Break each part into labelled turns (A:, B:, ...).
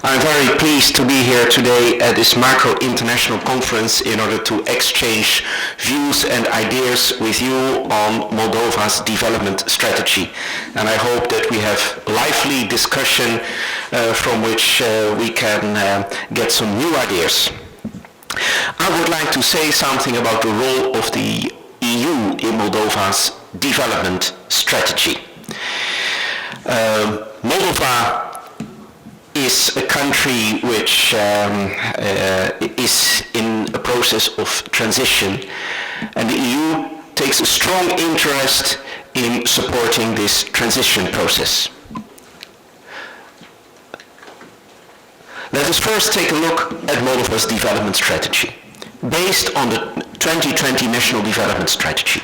A: I'm very pleased to be here today at this macro international conference in order to exchange views and ideas with you on Moldova's development strategy. And I hope that we have lively discussion from which we can get some new ideas. I would like to say something about the role of the EU in Moldova's development strategy. Moldova is a country which is in a process of transition, and the EU takes a strong interest in supporting this transition process. Let us first take a look at Moldova's development strategy, based on the 2020 National Development Strategy.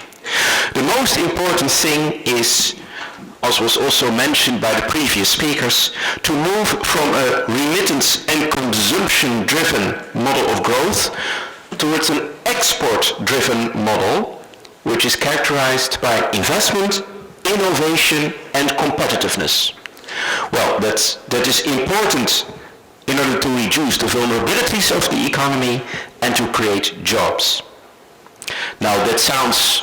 A: The most important thing is, as was also mentioned by the previous speakers, to move from a remittance and consumption-driven model of growth towards an export-driven model, which is characterized by investment, innovation, and competitiveness. Well, that is important in order to reduce the vulnerabilities of the economy and to create jobs. Now, that sounds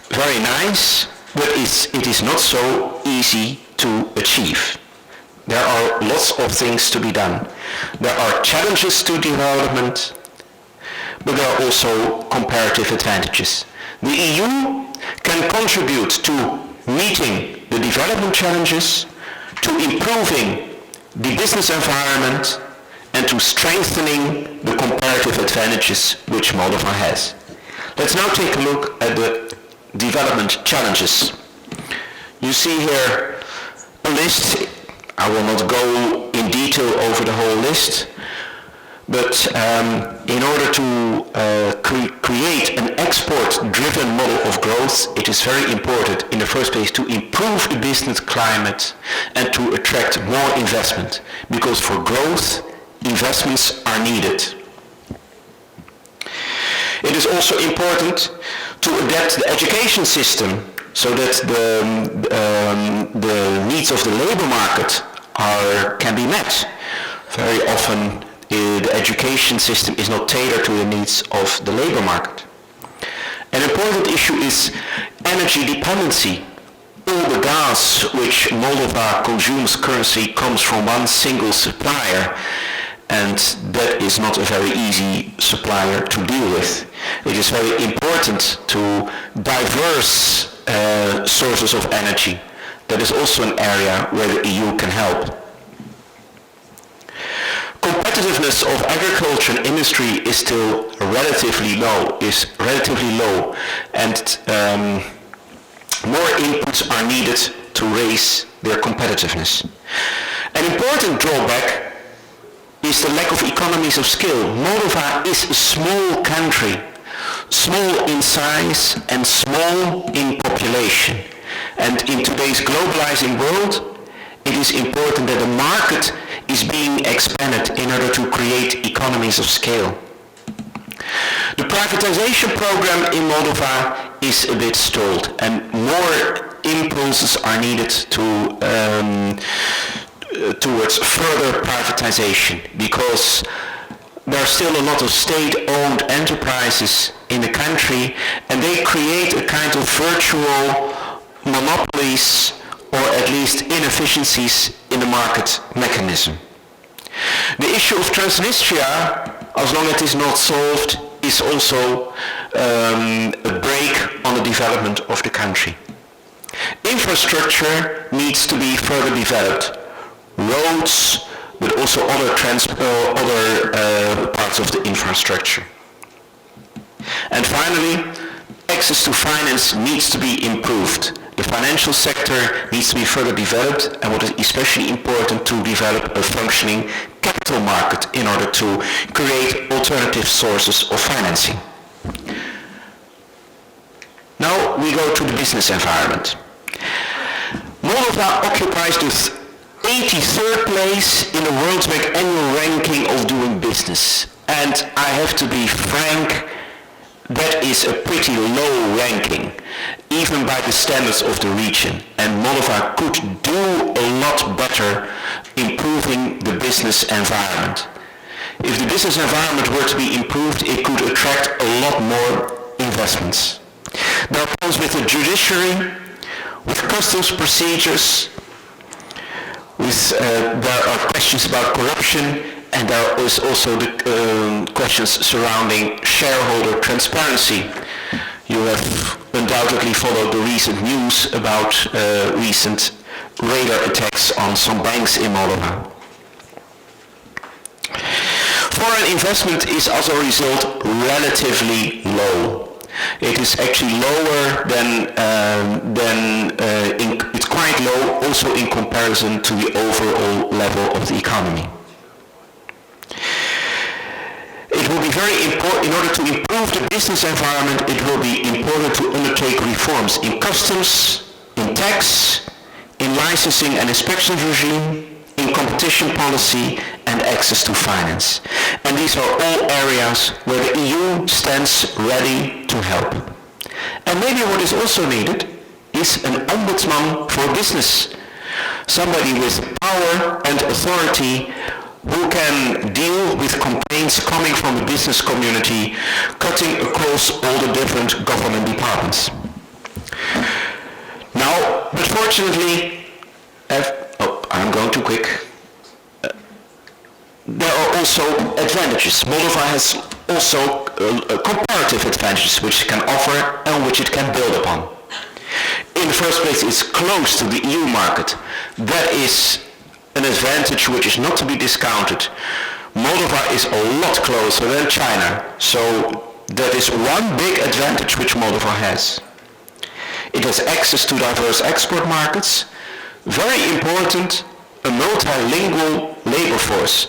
A: very nice, but it is not so easy to achieve. There are lots of things to be done. There are challenges to development, but there are also comparative advantages. The EU can contribute to meeting the development challenges, to improving the business environment, and to strengthening the comparative advantages which Moldova has. Let's now take a look at the development challenges. You see here a list. I will not go in detail over the whole list, but in order to create an export-driven model of growth, it is very important in the first place to improve the business climate and to attract more investment, because for growth, investments are needed. It is also important to adapt the education system so that the needs of the labor market can be met. Very often the education system is not tailored to the needs of the labor market. An important issue is energy dependency. All the gas which Moldova consumes currently comes from one single supplier, and that is not a very easy supplier to deal with. It is very important to diverse sources of energy. That is also an area where the EU can help. Competitiveness of agriculture and industry is still relatively low, and more inputs are needed to raise their competitiveness. An important drawback is the lack of economies of scale. Moldova is a small country, small in size and small in population. And in today's globalizing world, it is important that the market is being expanded in order to create economies of scale. The privatization program in Moldova is a bit stalled, and more impulses are needed towards further privatization, because there are still a lot of state-owned enterprises in the country, and they create a kind of virtual monopolies or at least inefficiencies in the market mechanism. The issue of Transnistria, as long as it is not solved, is also a brake on the development of the country. Infrastructure needs to be further developed. Roads, but also other parts of the infrastructure. And finally, access to finance needs to be improved. The financial sector needs to be further developed, and what is especially important, to develop a functioning capital market in order to create alternative sources of financing. Now we go to the business environment. Moldova occupies the 83rd place in the World Bank annual ranking of doing business. And I have to be frank, that is a pretty low ranking, even by the standards of the region. And Moldova could do a lot better improving the business environment. If the business environment were to be improved, it could attract a lot more investments. There are problems with the judiciary, with customs procedures, there are questions about corruption, and there is also the questions surrounding shareholder transparency. You have undoubtedly followed the recent news about recent radar attacks on some banks in Moldova. Foreign investment is as a result relatively low. It is actually lower it's quite low also in comparison to the overall level of the economy. It will be very important, in order to improve the business environment, it will be important to undertake reforms in customs, in tax, in licensing and inspection regime, in competition policy, and access to finance. And these are all areas where the EU stands ready to help. And maybe what is also needed is an ombudsman for business. Somebody with power and authority who can deal with complaints coming from the business community, cutting across all the different government departments. Now, but fortunately, I'm going too quick. There are also advantages. Moldova has also comparative advantages which it can offer and which it can build upon. In the first place, it's close to the EU market. That is an advantage which is not to be discounted. Moldova is a lot closer than China, so that is one big advantage which Moldova has. It has access to diverse export markets. Very important, a multilingual labor force.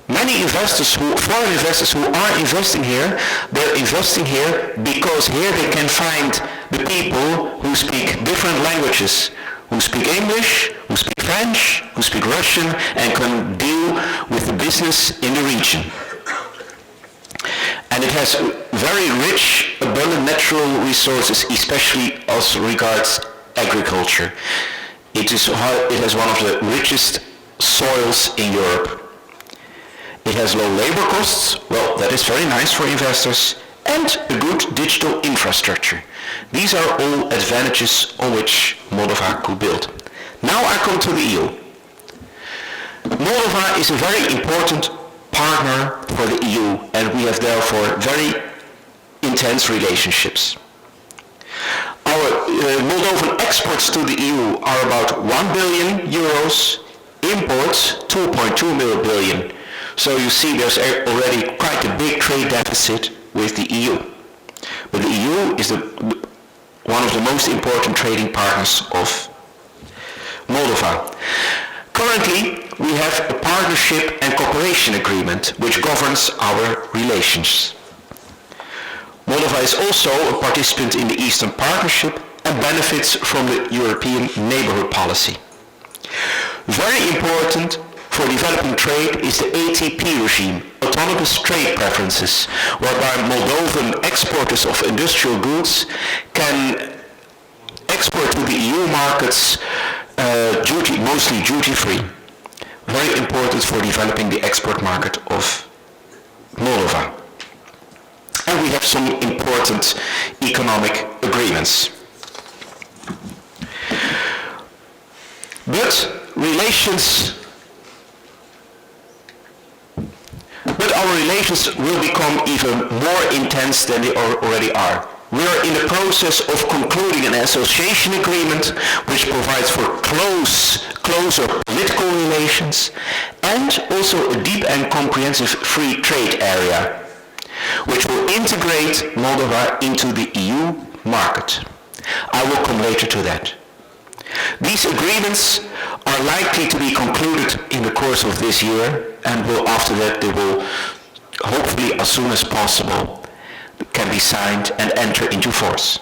A: Many investors, foreign investors who are investing here, they're investing here because here they can find the people who speak different languages, who speak English, who speak French, who speak Russian, and can deal with the business in the region. And it has very rich, abundant natural resources, especially as regards agriculture. It has one of the richest soils in Europe. It has low labor costs, well, that is very nice for investors, and a good digital infrastructure. These are all advantages on which Moldova could build. Now I come to the EU. Moldova is a very important partner for the EU, and we have therefore very intense relationships. Our Moldovan exports to the EU are about 1 billion euros, imports 2.2 billion. So you see there's already quite a big trade deficit with the EU. But the EU is one of the most important trading partners of Moldova. Currently, we have a partnership and cooperation agreement which governs our relations. Moldova is also a participant in the Eastern Partnership and benefits from the European Neighbourhood Policy. Very important for developing trade is the ATP regime, autonomous trade preferences, whereby Moldovan exporters of industrial goods can export to the EU markets mostly duty-free. Very important for developing the export market of Moldova. And we have some important economic agreements. But our relations will become even more intense than they already are. We are in the process of concluding an association agreement which provides for closer political relations and also a deep and comprehensive free trade area which will integrate Moldova into the EU market. I will come later to that. These agreements are likely to be concluded in the course of this year, and after that they will, hopefully as soon as possible, can be signed and enter into force.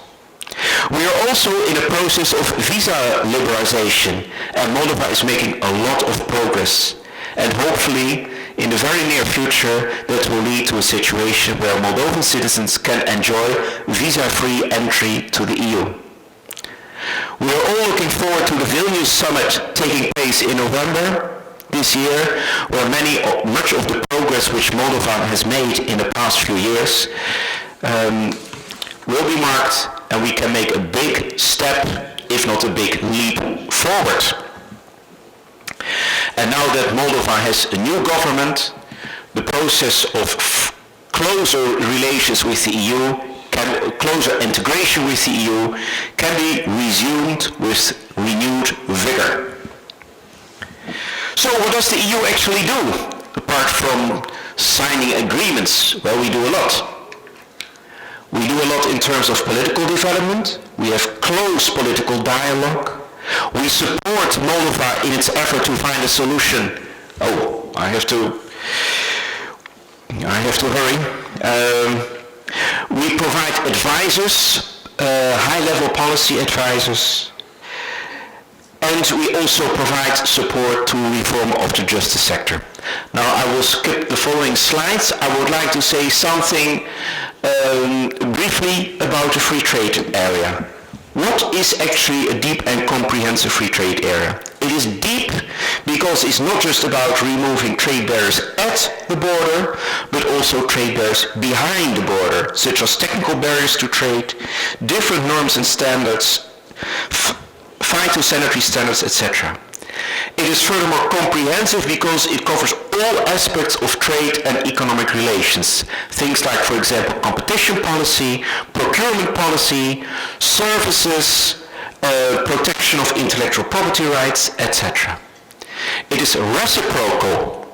A: We are also in a process of visa liberalization, and Moldova is making a lot of progress. And hopefully, in the very near future, that will lead to a situation where Moldovan citizens can enjoy visa-free entry to the EU. We are all looking forward to the Vilnius summit taking place in November. this year, where much of the progress which Moldova has made in the past few years will be marked, and we can make a big step, if not a big leap forward. And now that Moldova has a new government, the process of closer relations with the EU, closer integration with the EU, can be resumed with renewed vigor. So what does the EU actually do, apart from signing agreements? Well, we do a lot. We do a lot in terms of political development. We have close political dialogue. We support Moldova in its effort to find a solution. Oh, I have to hurry. We provide advisors, high-level policy advisors, and we also provide support to reform of the justice sector. Now I will skip the following slides. I would like to say something briefly about the free trade area. What is actually a deep and comprehensive free trade area? It is deep because it's not just about removing trade barriers at the border, but also trade barriers behind the border, such as technical barriers to trade, different norms and standards, phytosanitary standards, etc. It is furthermore comprehensive because it covers all aspects of trade and economic relations. Things like, for example, competition policy, procurement policy, services, protection of intellectual property rights, etc. It is reciprocal,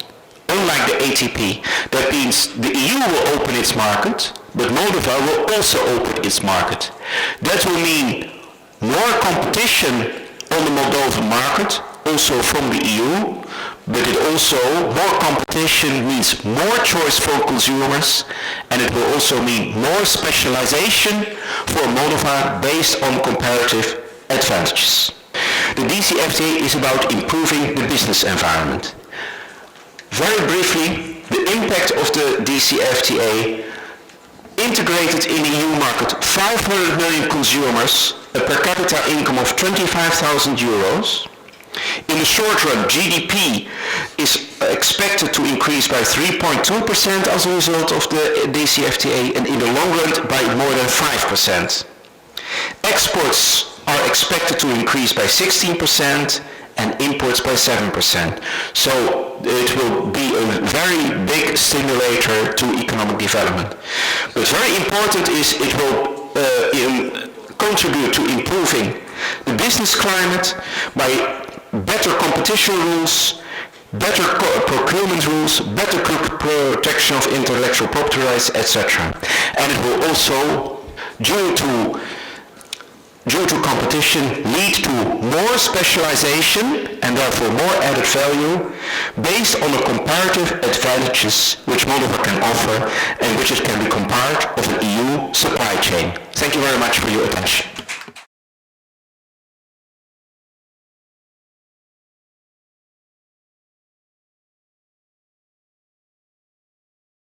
A: unlike the ATP. That means the EU will open its market, but Moldova will also open its market. That will mean more competition on the Moldovan market, also from the EU, but it also, more competition means more choice for consumers, and it will also mean more specialization for Moldova based on comparative advantages. The DCFTA is about improving the business environment. Very briefly, the impact of the DCFTA: integrated in the EU market 500 million consumers, a per capita income of 25,000 euros. In the short run, GDP is expected to increase by 3.2% as a result of the DCFTA, and in the long run by more than 5%. Exports are expected to increase by 16% and imports by 7%. So it will be a very big stimulator to economic development. But very important is it will contribute to improving the business climate by better competition rules, better procurement rules, better protection of intellectual property rights, etc. And it will also, due to competition, lead to more specialization and therefore more added value based on the comparative advantages which Moldova can offer and which it can become part of an EU supply chain. Thank you very much for your attention.